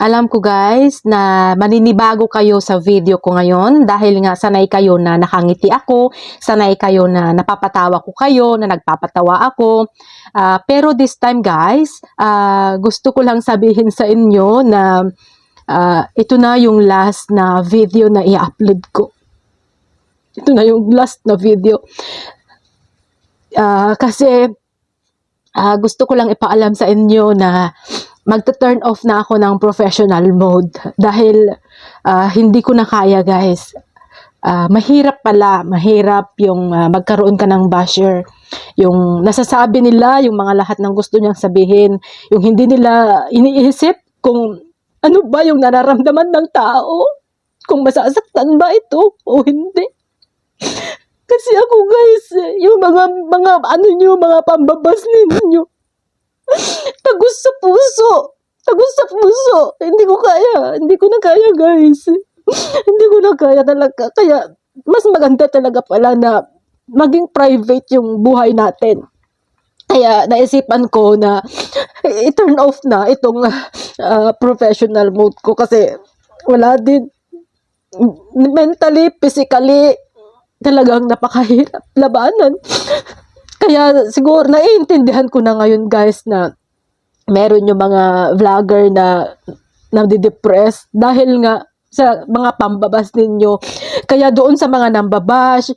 Alam ko guys na maninibago kayo sa video ko ngayon dahil nga sanay kayo na nakangiti ako, sanay kayo na napapatawa ko kayo, na nagpapatawa ako. Pero this time guys, gusto ko lang sabihin sa inyo na ito na yung last na video na i-upload ko. Ito na yung last na video. Kasi gusto ko lang ipaalam sa inyo na magta-turn off na ako ng professional mode dahil hindi ko na kaya guys. Mahirap yung magkaroon ka ng basher. Yung nasasabi nila, yung mga lahat ng gusto niyang sabihin, yung hindi nila iniisip kung ano ba yung nararamdaman ng tao, kung masasaktan ba ito o hindi. Kasi ako guys, yung mga ano nyo, mga pambabas ninyo, tagos sa puso. Tagos sa puso. Hindi ko na kaya guys. Hindi ko na kaya talaga. Kaya mas maganda talaga pala na maging private yung buhay natin. Kaya naisipan ko na i-turn off na itong professional mode ko kasi wala din. Mentally, physically, talagang napakahirap labanan. Kaya siguro naiintindihan ko na ngayon guys na meron yung mga vlogger na nadidepress dahil nga sa mga pambabas ninyo. Kaya doon sa mga nambabash,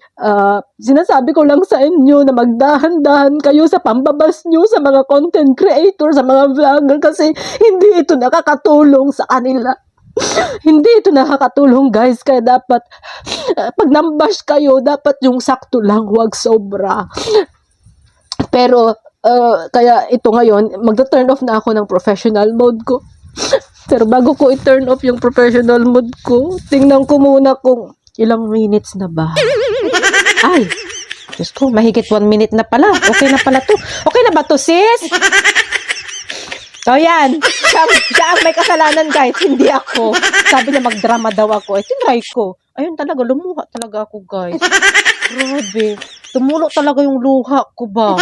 sinasabi ko lang sa inyo na magdahan-dahan kayo sa pambabas nyo, sa mga content creator, sa mga vlogger kasi hindi ito nakakatulong sa kanila. Hindi ito nakakatulong guys, kaya dapat pag nambash kayo, dapat yung sakto lang, huwag sobra. Pero kaya ito ngayon, magta-turn off na ako ng professional mode ko. Pero bago ko i-turn off yung professional mode ko, tingnan ko muna kung ilang minutes na ba. Ay, Diyos ko, mahigit 1 minute na pala. Okay na pala to. Okay na ba to, sis? So yan, siya ang may kasalanan guys, hindi ako. Sabi niya magdrama daw ako, tinry ko. Ayun talaga, lumuha talaga ako guys. Grabe, tumulo talaga yung luha ko ba.